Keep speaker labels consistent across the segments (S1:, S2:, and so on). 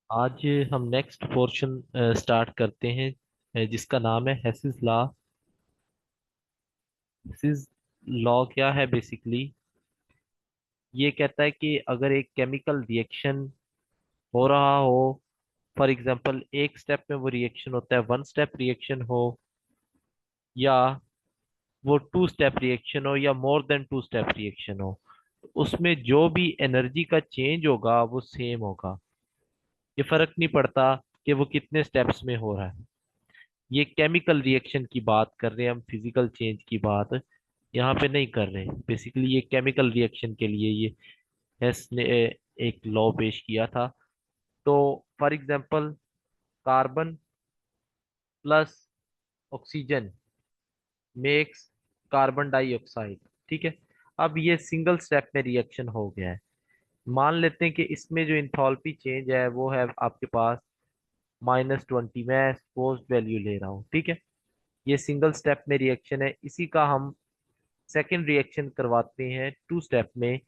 S1: आज हम next portion start करते हैं, जिसका नाम है हेसिस लॉ। हेसिस लॉ क्या है बेसिकली? ये कहता है कि अगर एक केमिकल रिएक्शन हो रहा हो, फॉर एग्जांपल एक स्टेप में वो रिएक्शन होता है, वन स्टेप रिएक्शन हो, या वो टू स्टेप रिएक्शन हो, या more than two step reaction हो, तो उसमें जो भी एनर्जी का चेंज होगा वो सेम होगा। ये फर्क नहीं पड़ता कि वो कितने स्टेप्स में हो रहा है। ये केमिकल रिएक्शन की बात कर रहे हैं हम, फिजिकल चेंज की बात यहाँ पे नहीं कर रहे। बेसिकली ये केमिकल रिएक्शन के लिए ये हेस ने एक लॉ पेश किया था। तो for example, carbon plus oxygen makes carbon dioxide. ठीक है, अब ये सिंगल स्टेप में रिएक्शन हो गया है। मान लेते हैं कि इसमें जो इंथॉल्पी चेंज है वो है आपके पास -20। मैं सपोज वैल्यू ले रहा हूँ, ठीक है। ये सिंगल स्टेप में रिएक्शन है, इसी का हम सेकेंड रिएक्शन करवाते हैं टू स्टेप में।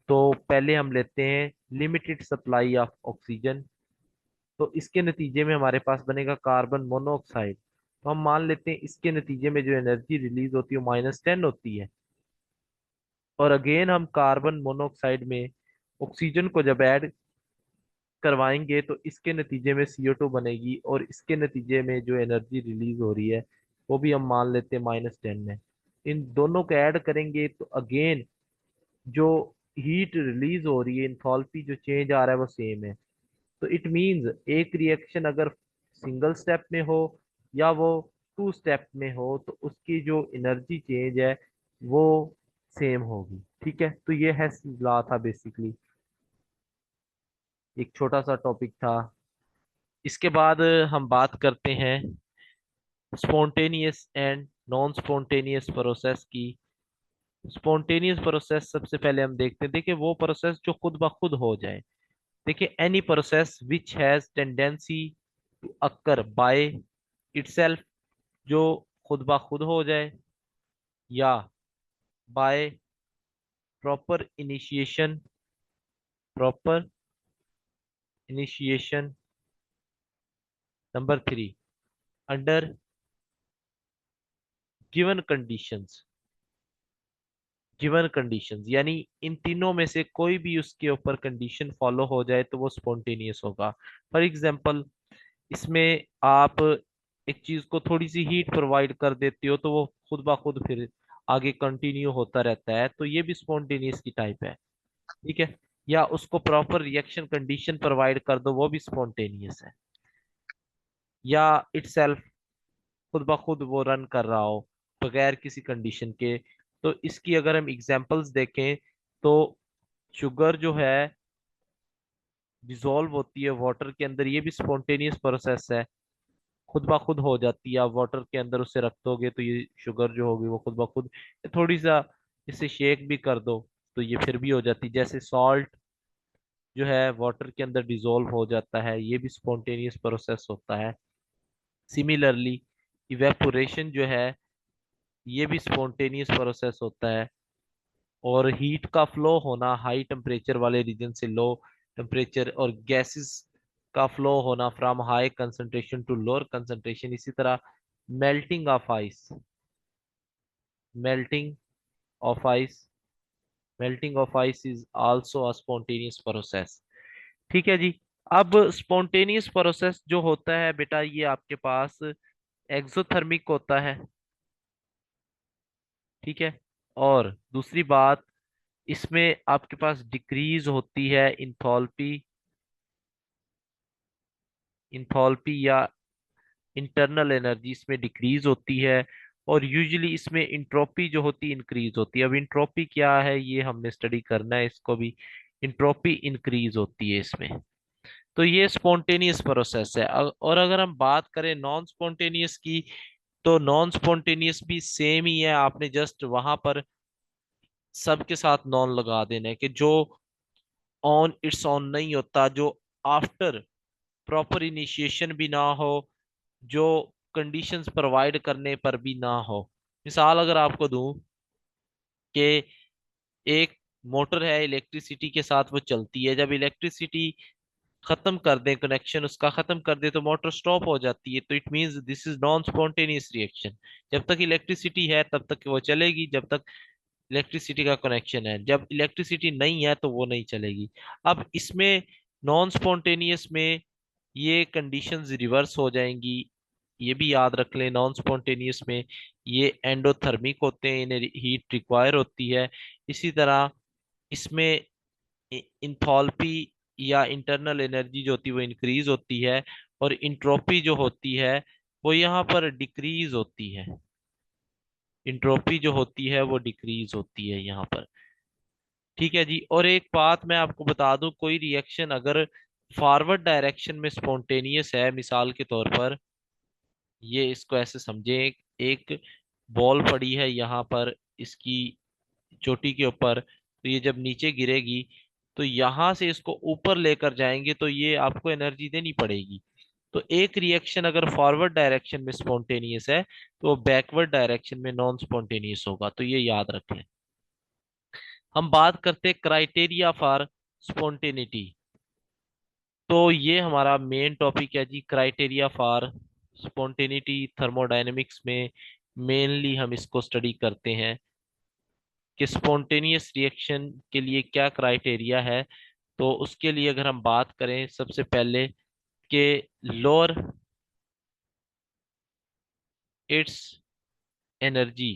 S1: तो पहले हम लेते हैं लिमिटेड सप्लाई ऑफ ऑक्सीजन, तो इसके नतीजे में हमारे पास बनेगा कार्बन मोनोऑक्साइड। तो हम मान लेते हैं इसके नतीजे में जो एनर्जी रिलीज होती है वो -10 होती है। और अगेन हम कार्बन मोनोऑक्साइड में ऑक्सीजन को जब ऐड करवाएंगे तो इसके नतीजे में CO2 बनेगी, और इसके नतीजे में जो एनर्जी रिलीज हो रही है वो भी हम मान लेते हैं -10 है। इन दोनों को ऐड करेंगे तो अगेन जो हीट रिलीज हो रही है, इंथॉल्पी जो चेंज आ रहा है वो सेम है। तो इट मींस एक रिएक्शन अगर सिंगल स्टेप में हो या वो टू स्टेप में हो तो उसकी जो एनर्जी चेंज है वो सेम होगी। ठीक है, तो ये है लॉ था बेसिकली, एक छोटा सा टॉपिक था। इसके बाद हम बात करते हैं spontaneous and non spontaneous process की। स्पॉन्टेनियस प्रोसेस सबसे पहले हम देखते हैं। देखिए, वो प्रोसेस जो खुद ब खुद हो जाए। देखिए, any process which has tendency to occur by itself, जो खुद ब खुद हो जाए, या by proper initiation, proper initiation. Number 3, under given conditions. Given conditions यानी इन तीनों में से कोई भी उसके ऊपर कंडीशन फॉलो हो जाए तो वो स्पॉन्टेनियस होगा। फॉर एग्जांपल, इसमें आप एक चीज को थोड़ी सी हीट प्रोवाइड कर देते हो तो वो खुद ब खुद फिर आगे कंटिन्यू होता रहता है, तो ये भी स्पॉन्टेनियस की टाइप है। ठीक है, या उसको प्रॉपर रिएक्शन कंडीशन प्रोवाइड कर दो, वो भी स्पॉन्टेनियस है। या इटसेल्फ खुद ब खुद वो रन कर रहा हो बगैर किसी कंडीशन के। तो इसकी अगर हम एग्जांपल्स देखें तो शुगर जो है डिसॉल्व होती है वाटर के अंदर, ये भी स्पॉन्टेनियस प्रोसेस है, खुद ब खुद हो जाती है। आप वाटर के अंदर उसे रख दोगे तो ये शुगर जो होगी वो खुद ब खुद, थोड़ी सा इसे शेक भी कर दो तो ये फिर भी हो जाती है। जैसे सॉल्ट जो है वाटर के अंदर डिसॉल्व हो जाता है, ये भी स्पॉन्टेनियस प्रोसेस होता है। सिमिलरली इवेपोरेशन जो है ये भी स्पॉन्टेनियस प्रोसेस होता है। और हीट का फ्लो होना हाई टेम्परेचर वाले रीजन से लो टेम्परेचर, और गैसेस का फ्लो होना from high concentration to lower concentration. इसी तरह melting of ice, melting of ice, melting of ice is also a spontaneous process. ठीक है जी। अब स्पॉन्टेनियस प्रोसेस जो होता है बेटा, ये आपके पास एक्सोथर्मिक होता है। ठीक है, और दूसरी बात, इसमें आपके पास डिक्रीज होती है इंथॉल्पी, इंथॉल्पी या इंटरनल एनर्जी इसमें डिक्रीज होती है। और यूजुअली इसमें इंट्रोपी जो होती है इंक्रीज होती है। अब इंट्रोपी क्या है ये हमने स्टडी करना है, इसको भी। इंट्रोपी इंक्रीज होती है इसमें। तो ये स्पॉन्टेनियस प्रोसेस है। और अगर हम बात करें नॉन स्पॉन्टेनियस की, तो नॉन स्पॉन्टेनियस भी सेम ही है। आपने जस्ट वहां पर सबके साथ नॉन लगा देना है कि जो ऑन इट्स ऑन नहीं होता, जो आफ्टर प्रॉपर इनिशिएशन भी ना हो, जो कंडीशंस प्रोवाइड करने पर भी ना हो। मिसाल अगर आपको दूं कि एक मोटर है, इलेक्ट्रिसिटी के साथ वो चलती है। जब इलेक्ट्रिसिटी खत्म कर दें, कनेक्शन उसका खत्म कर दे तो मोटर स्टॉप हो जाती है, तो it means this is non spontaneous reaction. जब तक इलेक्ट्रिसिटी है तब तक वो चलेगी, जब तक इलेक्ट्रिसिटी का कनेक्शन है। जब इलेक्ट्रिसिटी नहीं है तो वो नहीं चलेगी। अब इसमें नॉन स्पॉन्टेनियस में ये कंडीशंस रिवर्स हो जाएंगी। ये भी याद रख लें, नॉन स्पॉन्टेनियस में ये एंडोथर्मिक होते हैं, इन्हें हीट रिक्वायर होती है। इसी तरह इसमें इंथॉल्पी या इंटरनल एनर्जी जो होती है वो इंक्रीज होती है, और इंट्रोपी जो होती है वो यहाँ पर डिक्रीज होती है। इंट्रोपी जो होती है वो डिक्रीज होती है यहाँ पर। ठीक है जी। और एक बात मैं आपको बता दूं, कोई रिएक्शन अगर फॉरवर्ड डायरेक्शन में स्पॉन्टेनियस है, मिसाल के तौर पर ये इसको ऐसे समझें, एक बॉल पड़ी है यहाँ पर इसकी चोटी के ऊपर, तो ये जब नीचे गिरेगी तो यहां से इसको ऊपर लेकर जाएंगे तो ये आपको एनर्जी देनी पड़ेगी। तो एक रिएक्शन अगर फॉरवर्ड डायरेक्शन में स्पॉन्टेनियस है तो वो बैकवर्ड डायरेक्शन में नॉन स्पॉन्टेनियस होगा, तो ये याद रखें। हम बात करते हैं क्राइटेरिया फॉर स्पॉन्टेनिटी। तो ये हमारा मेन टॉपिक है जी, क्राइटेरिया फॉर स्पॉन्टेनिटी। थर्मोडायनेमिक्स में मेनली हम इसको स्टडी करते हैं कि स्पॉन्टेनियस रिएक्शन के लिए क्या क्राइटेरिया है। तो उसके लिए अगर हम बात करें सबसे पहले कि लोअर इट्स एनर्जी,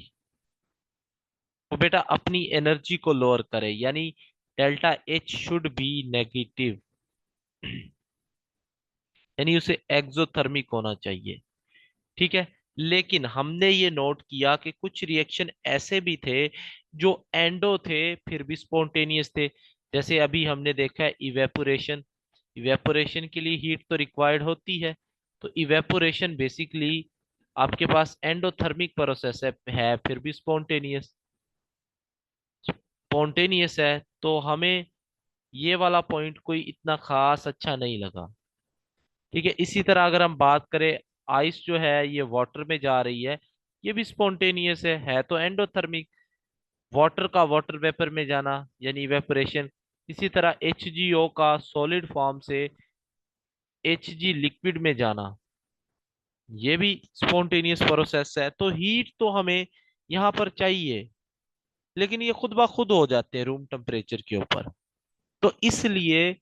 S1: तो बेटा अपनी एनर्जी को लोअर करे, यानी delta H should be negative, यानी उसे एक्सोथर्मिक होना चाहिए। ठीक है। लेकिन हमने ये नोट किया कि कुछ रिएक्शन ऐसे भी थे जो एंडो थे फिर भी स्पॉन्टेनियस थे। जैसे अभी हमने देखा है इवेपोरेशन। इवेपोरेशन के लिए हीट तो रिक्वायर्ड होती है, तो इवेपोरेशन बेसिकली आपके पास एंडोथर्मिक प्रोसेस है फिर भी स्पॉन्टेनियस। स्पॉन्टेनियस है तो हमें ये वाला पॉइंट कोई इतना खास अच्छा नहीं लगा। ठीक है। इसी तरह अगर हम बात करें, आइस जो है ये वाटर में जा रही है, ये भी स्पॉन्टेनियस है तो एंडोथर्मिक। वाटर का वाटर वेपर में जाना यानी इवेपोरेशन। इसी तरह HGO का सॉलिड फॉर्म से HG लिक्विड में जाना, ये भी स्पॉन्टेनियस प्रोसेस है। तो हीट तो हमें यहाँ पर चाहिए, लेकिन ये खुद ब खुद हो जाते हैं रूम टेम्परेचर के ऊपर। तो इसलिए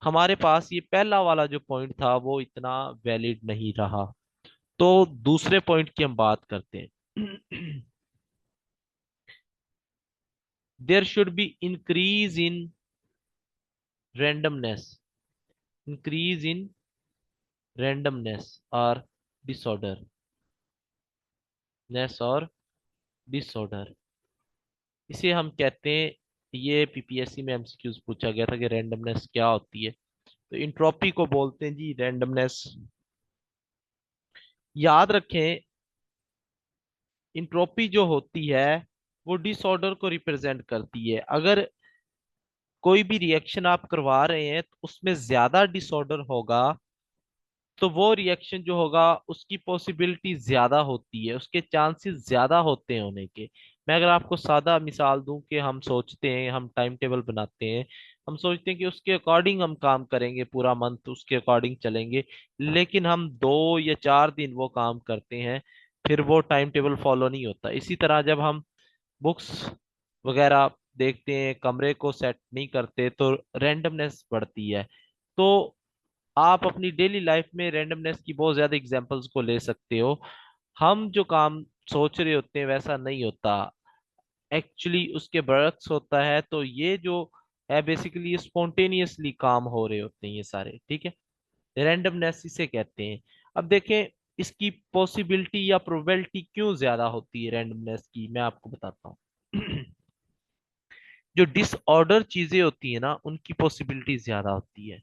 S1: हमारे पास ये पहला वाला जो पॉइंट था वो इतना वैलिड नहीं रहा। तो दूसरे पॉइंट की हम बात करते हैं। There should be increase in randomness, increase in randomness और disorder, नेस और डिसऑर्डर। इसे हम कहते हैं, ये PPSC में MCQs पूछा गया था कि रैंडमनेस क्या होती है। तो इंट्रोपी को बोलते हैं जी रैंडमनेस। याद रखें, इंट्रोपी जो होती है वो डिसऑर्डर को रिप्रेजेंट करती है। अगर कोई भी रिएक्शन आप करवा रहे हैं तो उसमें ज्यादा डिसऑर्डर होगा, तो वो रिएक्शन जो होगा उसकी पॉसिबिलिटी ज्यादा होती है, उसके चांसेस ज्यादा होते हैं होने के। मैं अगर आपको सादा मिसाल दूं कि हम सोचते हैं, हम टाइम टेबल बनाते हैं, हम सोचते हैं कि उसके अकॉर्डिंग हम काम करेंगे, पूरा मंथ उसके अकॉर्डिंग चलेंगे, लेकिन हम 2 या 4 दिन वो काम करते हैं, फिर वो टाइम टेबल फॉलो नहीं होता। इसी तरह जब हम बुक्स वगैरह देखते हैं, कमरे को सेट नहीं करते, तो रेंडमनेस बढ़ती है। तो आप अपनी डेली लाइफ में रेंडमनेस की बहुत ज्यादा एग्जांपल्स को ले सकते हो। हम जो काम सोच रहे होते हैं वैसा नहीं होता, एक्चुअली उसके बरक्स होता है। तो ये जो है बेसिकली स्पॉन्टेनियसली काम हो रहे होते हैं ये सारे। ठीक है। रेंडमनेस इसे कहते हैं। अब देखें इसकी पॉसिबिलिटी या प्रोबेबिलिटी क्यों ज्यादा होती है रेंडमनेस की, मैं आपको बताता हूँ। जो डिसऑर्डर चीजें होती है ना उनकी पॉसिबिलिटी ज्यादा होती है।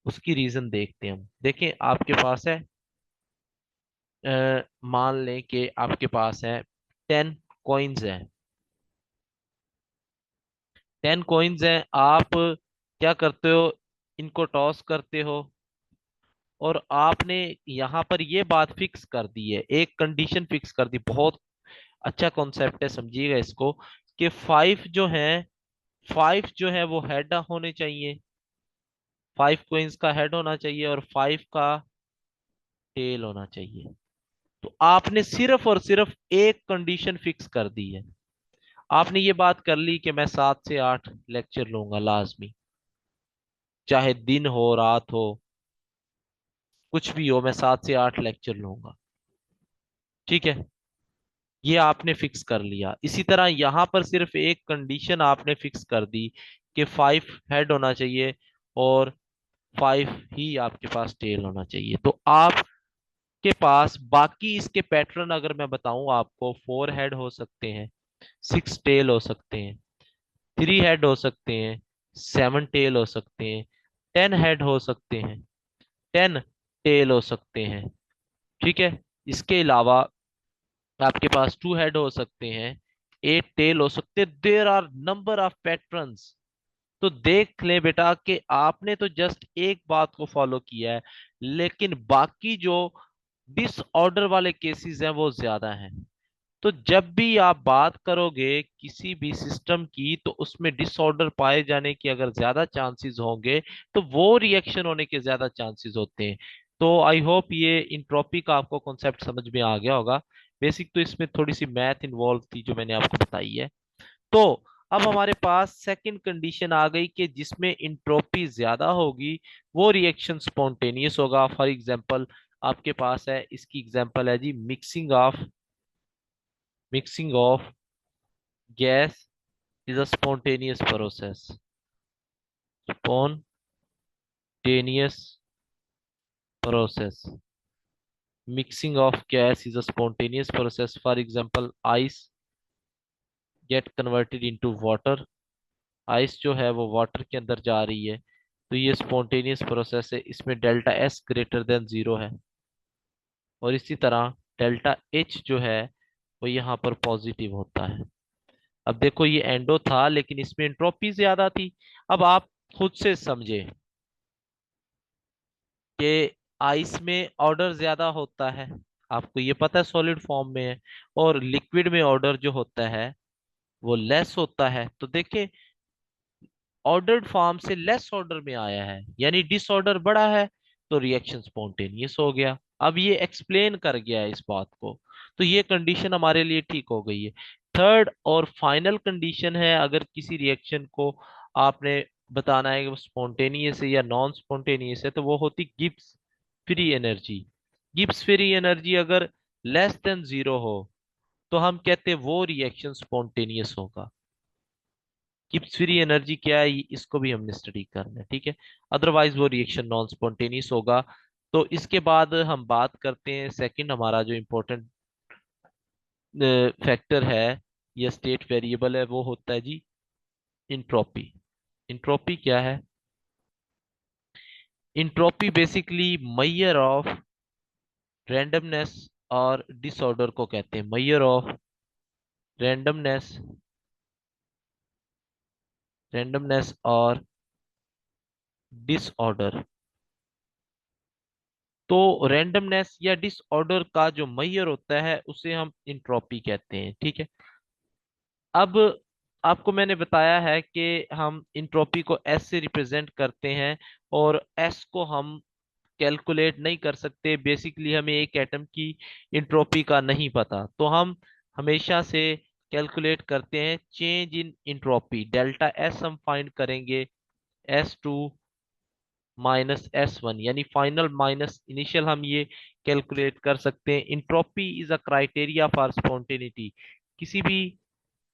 S1: उसकी रीजन देखते हैं हम। देखें आपके पास है, मान लें कि आपके पास है 10 कॉइन्स हैं। 10 कॉइन्स हैं, आप क्या करते हो, इनको टॉस करते हो, और आपने यहाँ पर ये बात फिक्स कर दी है, एक कंडीशन फिक्स कर दी। बहुत अच्छा कॉन्सेप्ट है, समझिएगा इसको, कि 5 जो है वो हेड होने चाहिए, 5 कोइंस का हेड होना चाहिए और 5 का टेल होना चाहिए। तो आपने सिर्फ और सिर्फ एक कंडीशन फिक्स कर दी है। आपने ये बात कर ली कि मैं 7 से 8 लेक्चर लूंगा लाजमी, चाहे दिन हो रात हो कुछ भी हो, मैं 7 से 8 लेक्चर लूंगा। ठीक है, ये आपने फिक्स कर लिया। इसी तरह यहां पर सिर्फ एक कंडीशन आपने फिक्स कर दी कि 5 हेड होना चाहिए और 5 ही आपके पास टेल होना चाहिए। तो आपके पास बाकी इसके पैटर्न अगर मैं बताऊं आपको, 4 हेड हो सकते हैं, 6 टेल हो सकते हैं, 3 हेड हो सकते हैं, 7 टेल हो सकते हैं, 10 हेड हो सकते हैं, 10 टेल हो सकते हैं। ठीक है, इसके अलावा आपके पास 2 हेड हो सकते हैं, 8 टेल हो सकते हैं। There are number of patterns. तो देख ले बेटा कि आपने तो जस्ट एक बात को फॉलो किया है, लेकिन बाकी जो डिसऑर्डर वाले केसेस हैं वो ज्यादा हैं। तो जब भी आप बात करोगे किसी भी सिस्टम की, तो उसमें डिसऑर्डर पाए जाने की अगर ज्यादा चांसेस होंगे तो वो रिएक्शन होने के ज्यादा चांसेस होते हैं। तो आई होप ये इंट्रोपी का आपको कॉन्सेप्ट समझ में आ गया होगा। बेसिक तो इसमें थोड़ी सी मैथ इन्वॉल्व थी जो मैंने आपको बताई है। तो अब हमारे पास सेकंड कंडीशन आ गई कि जिसमें इंट्रोपी ज्यादा होगी वो रिएक्शन स्पॉन्टेनियस होगा। फॉर एग्जांपल आपके पास है, इसकी एग्जांपल है जी mixing of gas is a spontaneous process. Spontaneous process. Mixing of gas is a spontaneous process. For example, ice get converted into water. Ice जो है वो वाटर के अंदर जा रही है, तो ये स्पॉन्टेनियस प्रोसेस है। इसमें डेल्टा एस ग्रेटर देन 0 है। और इसी तरह डेल्टा एच जो है वो यहाँ पर पॉजिटिव होता है। अब देखो ये एंडो था लेकिन इसमें एंट्रोपी ज्यादा थी। अब आप खुद से समझे कि आइस में ऑर्डर ज्यादा होता है, आपको ये पता है सॉलिड फॉर्म में है, और लिक्विड में ऑर्डर जो होता है वो लेस होता है। तो देखिए ऑर्डर्ड फॉर्म से लेस ऑर्डर में आया है, यानी डिसऑर्डर बड़ा है, तो रिएक्शन स्पॉन्टेनियस हो गया। अब ये एक्सप्लेन कर गया है इस बात को, तो ये कंडीशन हमारे लिए ठीक हो गई है। थर्ड और फाइनल कंडीशन है, अगर किसी रिएक्शन को आपने बताना है कि वो स्पॉन्टेनियस है या नॉन स्पॉन्टेनियस है, तो वो होती Gibbs free energy. Gibbs free energy अगर लेस देन 0 हो तो हम कहते हैं वो रिएक्शन स्पॉन्टेनियस होगा। गिब्स फ्री एनर्जी क्या है इसको भी हमने स्टडी करना है, ठीक है। अदरवाइज वो रिएक्शन नॉन स्पॉन्टेनियस होगा। तो इसके बाद हम बात करते हैं सेकंड हमारा जो इम्पोर्टेंट फैक्टर है या स्टेट वेरिएबल है, वो होता है जी इंट्रोपी। इंट्रोपी क्या है? Entropy basically Maihar of randomness और डिसऑर्डर को कहते हैं। मैयर ऑफ रैंडमनेस, रैंडमनेस और डिसऑर्डर। तो रैंडमनेस या डिसऑर्डर का जो मैयर होता है उसे हम इंट्रोपी कहते हैं, ठीक है। अब आपको मैंने बताया है कि हम इंट्रोपी को एस से रिप्रेजेंट करते हैं, और एस को हम कैलकुलेट नहीं कर सकते। बेसिकली हमें एक एटम की इंट्रोपी का नहीं पता, तो हम हमेशा से कैलकुलेट करते हैं change in entropy. Delta S हम फाइंड करेंगे S2 -S1, यानी फाइनल माइनस इनिशियल, हम ये कैलकुलेट कर सकते हैं। Entropy is a criteria for spontaneity. किसी भी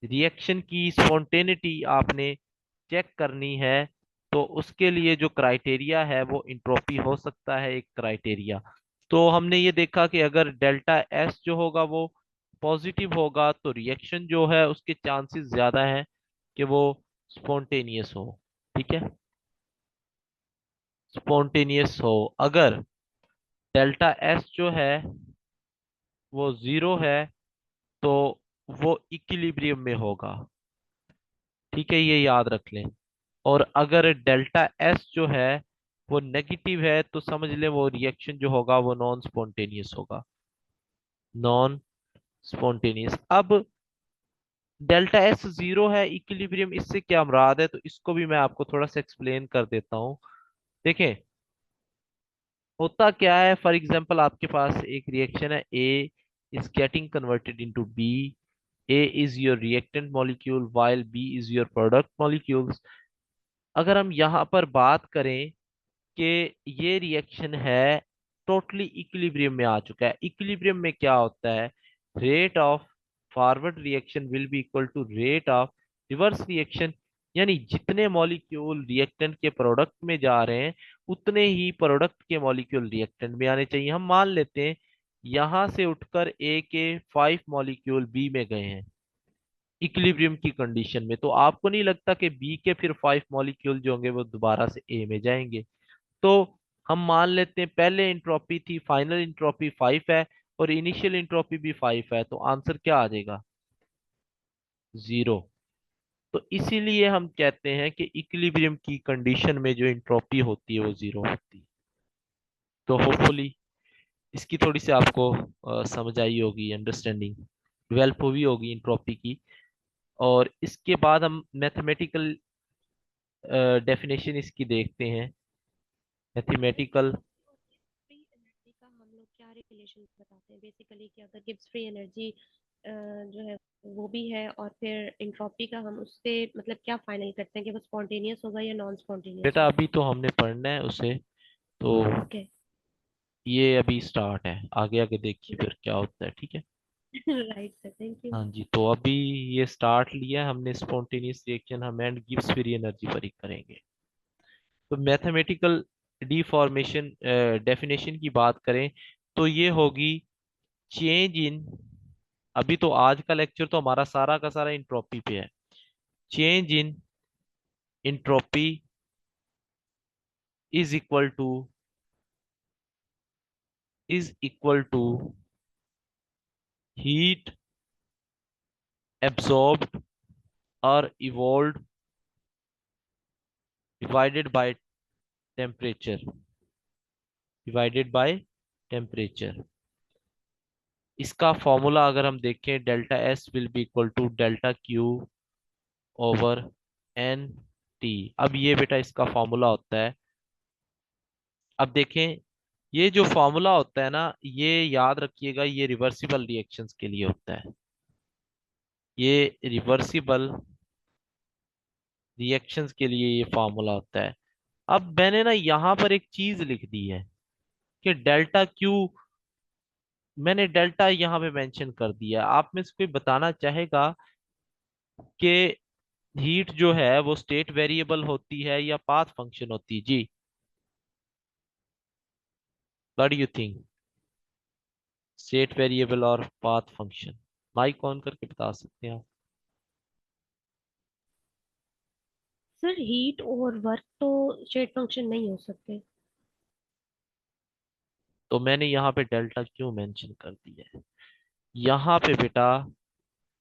S1: रिएक्शन की स्पॉन्टेनिटी आपने चेक करनी है तो उसके लिए जो क्राइटेरिया है वो इंट्रोपी हो सकता है एक क्राइटेरिया। तो हमने ये देखा कि अगर डेल्टा एस जो होगा वो पॉजिटिव होगा तो रिएक्शन जो है उसके चांसेस ज्यादा हैं कि वो स्पॉन्टेनियस हो, ठीक है, स्पॉन्टेनियस हो। अगर डेल्टा एस जो है वो 0 है तो वो इक्विलिब्रियम में होगा, ठीक है, ये याद रख लें। और अगर डेल्टा एस जो है वो नेगेटिव है तो समझ लें वो रिएक्शन जो होगा वो नॉन स्पॉन्टेनियस होगा, नॉन स्पॉन्टेनियस। अब डेल्टा एस 0 है इक्विलिब्रियम, इससे क्या मुराद है, तो इसको भी मैं आपको थोड़ा सा एक्सप्लेन कर देता हूँ। देखें होता क्या है, फॉर एग्जांपल आपके पास एक रिएक्शन है, A is getting converted into B, A is your reactant molecule while B is your product molecules. अगर हम यहाँ पर बात करें कि ये रिएक्शन है टोटली इक्विलिब्रियम में आ चुका है। इक्विलिब्रियम में क्या होता है, rate of forward reaction will be equal to rate of reverse reaction, यानी जितने मॉलिक्यूल रिएक्टेंट के प्रोडक्ट में जा रहे हैं उतने ही प्रोडक्ट के मॉलिक्यूल रिएक्टेंट में आने चाहिए। हम मान लेते हैं यहां से उठकर ए के 5 मॉलिक्यूल बी में गए हैं इक्विलिब्रियम की कंडीशन में, तो आपको नहीं लगता कि बी के फिर 5 मॉलिक्यूल जो होंगे वो दोबारा से ए में जाएंगे? तो हम मान लेते हैं पहले इंट्रोपी थी, फाइनल इंट्रोपी 5 है और इनिशियल इंट्रोपी भी 5 है, तो आंसर क्या आ जाएगा? 0। तो इसीलिए हम कहते हैं कि इक्विलिब्रियम की कंडीशन में जो इंट्रोपी होती है वो 0 होती है। तो होपफुली इसकी थोड़ी सी आपको समझ आई होगी, अंडरस्टैंडिंग डेवलप हुई होगी इंट्रोपी की। और इसके बाद हम मैथमेटिकल डेफिनेशन इसकी देखते हैं। मैथमेटिकल
S2: फ्री एनर्जी का हम लोग क्या रिलेशन बताते हैं बेसिकली, कि अगर गिब्स फ्री एनर्जी जो है वो भी है, और फिर इंट्रॉपी का हम उससे मतलब क्या फाइनल करते हैं कि वो स्पॉन्टेनियस होगा या नॉन स्पॉन्टेनियस
S1: बेटा
S2: होगा?
S1: अभी तो हमने पढ़ना है उसे, तो
S2: ओके।
S1: ये अभी स्टार्ट है, आगे आगे देखिए फिर क्या होता है, ठीक है?
S2: Right sir, thank you.
S1: हाँ जी, तो अभी ये स्टार्ट लिया है हमने स्पॉन्टेनियस रिएक्शन, हम एंड गिब्स फ्री एनर्जी पर ही करेंगे। तो मैथमेटिकल डिफॉर्मेशन डेफिनेशन की बात करें तो ये होगी चेंज इन, अभी तो आज का लेक्चर तो हमारा सारा का सारा इंट्रोपी पे है। Change in entropy is equal to is equal to heat absorbed और evolve divided by temperature, divided by temperature. इसका फॉर्मूला अगर हम देखें, delta S will be equal to delta Q over N T. अब ये बेटा इसका फॉर्मूला होता है। अब देखें ये जो फॉर्मूला होता है ना, ये याद रखिएगा, ये रिवर्सिबल रिएक्शंस के लिए होता है। ये रिवर्सिबल रिएक्शंस के लिए ये फॉर्मूला होता है। अब मैंने ना यहाँ पर एक चीज लिख दी है कि डेल्टा क्यू, मैंने डेल्टा यहाँ पे मेंशन कर दिया। आप में से कोई बताना चाहेगा कि हीट जो है वो स्टेट वेरिएबल होती है या पाथ फंक्शन होती है? जी, what do you think, state variable और पाथ फंक्शन? माइक ऑन करके बता सकते हैं आप।
S2: सर हीट और वर्क तो स्टेट फंक्शन नहीं हो सकते।
S1: तो मैंने यहाँ पे डेल्टा क्यों मेंशन कर दिया है यहाँ पे बेटा?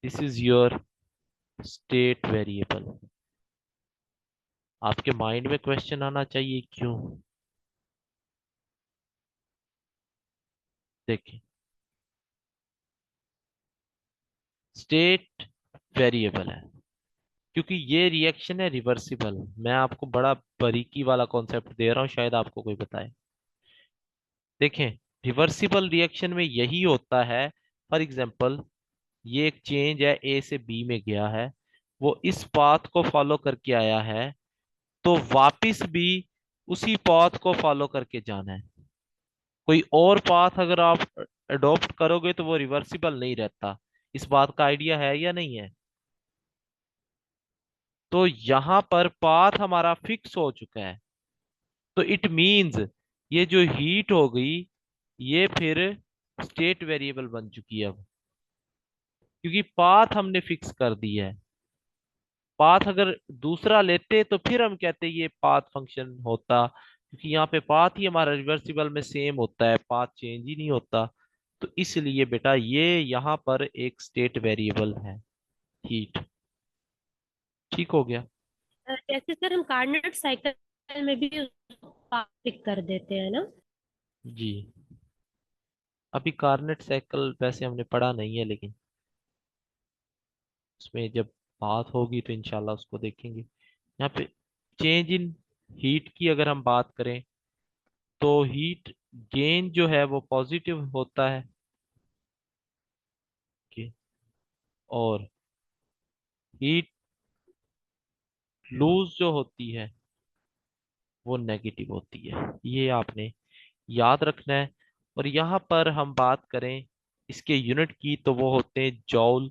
S1: This is your state variable. आपके माइंड में क्वेश्चन आना चाहिए क्यों। देखिए, स्टेट वेरिएबल है क्योंकि ये रिएक्शन है रिवर्सिबल। मैं आपको बड़ा बारीकी वाला कॉन्सेप्ट दे रहा हूँ, शायद आपको कोई बताए। देखें, रिवर्सिबल रिएक्शन में यही होता है। फॉर एग्जांपल ये एक चेंज है, ए से बी में गया है, वो इस पाथ को फॉलो करके आया है, तो वापिस भी उसी पाथ को फॉलो करके जाना है। कोई और पाथ अगर आप अडॉप्ट करोगे तो वो रिवर्सिबल नहीं रहता। इस बात का आइडिया है या नहीं है? तो यहां पर पाथ हमारा फिक्स हो चुका है, तो इट मींस ये जो हीट हो गई ये फिर स्टेट वेरिएबल बन चुकी है अब, क्योंकि पाथ हमने फिक्स कर दिया है। पाथ अगर दूसरा लेते तो फिर हम कहते ये पाथ फंक्शन होता, क्योंकि यहाँ पे पाथ ही हमारा रिवर्सिबल में सेम होता है, पाथ चेंज ही नहीं होता। तो इसलिए बेटा ये यहाँ पर एक स्टेट वेरिएबल है, हीट। ठीक हो गया?
S2: जैसे सर हम कार्नट साइकिल में भी पिक कर देते हैं ना?
S1: जी, अभी कार्नेट साइकिल वैसे हमने पढ़ा नहीं है, लेकिन उसमें जब बात होगी तो इंशाल्लाह उसको देखेंगे। यहाँ पे चेंज इन हीट की अगर हम बात करें तो हीट गेन जो है वो पॉजिटिव होता है। ओके। और हीट लूज जो होती है वो नेगेटिव होती है। ये आपने याद रखना है। और यहाँ पर हम बात करें इसके यूनिट की तो वो होते हैं जॉल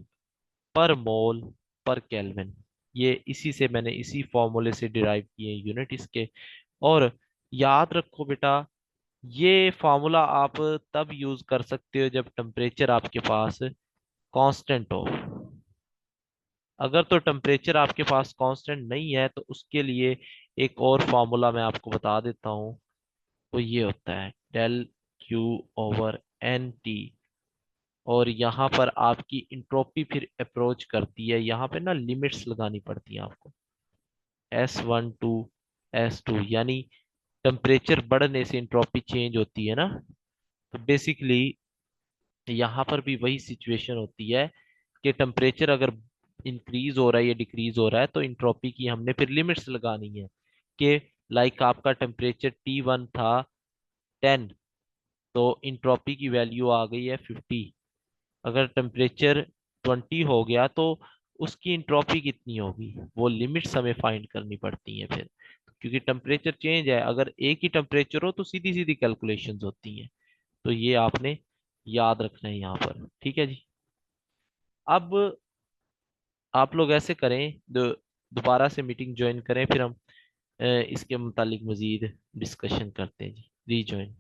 S1: पर मोल पर केल्विन। ये इसी से मैंने इसी फॉर्मूले से डिराइव किए यूनिट इसके। और याद रखो बेटा, ये फॉर्मूला आप तब यूज कर सकते हो जब टेम्परेचर आपके पास कांस्टेंट हो। अगर तो टेम्परेचर आपके पास कांस्टेंट नहीं है तो उसके लिए एक और फॉर्मूला मैं आपको बता देता हूँ। तो ये होता है del Q over N T. और यहाँ पर आपकी इंट्रोपी फिर अप्रोच करती है, यहाँ पे ना लिमिट्स लगानी पड़ती हैं आपको। S1 to S2 यानी टेम्परेचर बढ़ने से इंट्रोपी चेंज होती है ना। तो बेसिकली यहाँ पर भी वही सिचुएशन होती है कि टेम्परेचर अगर इंक्रीज हो रहा है या डिक्रीज हो रहा है तो इंट्रोपी की हमने फिर लिमिट्स लगानी है। कि लाइक आपका टेम्परेचर T1 था 10, तो इंट्रोपी की वैल्यू आ गई है 50। अगर टेम्परेचर 20 हो गया तो उसकी इंट्रोपी कितनी होगी, वो लिमिट्स हमें फाइंड करनी पड़ती हैं फिर। क्योंकि टेम्परेचर चेंज है, अगर एक ही टेम्परेचर हो तो सीधी सीधी कैलकुलेशंस होती हैं। तो ये आपने याद रखना है यहाँ पर, ठीक है जी। अब आप लोग ऐसे करें, दोबारा से मीटिंग ज्वाइन करें, फिर हम इसके मुतालिक मजीद डिस्कशन करते हैं जी। रीज्वाइन।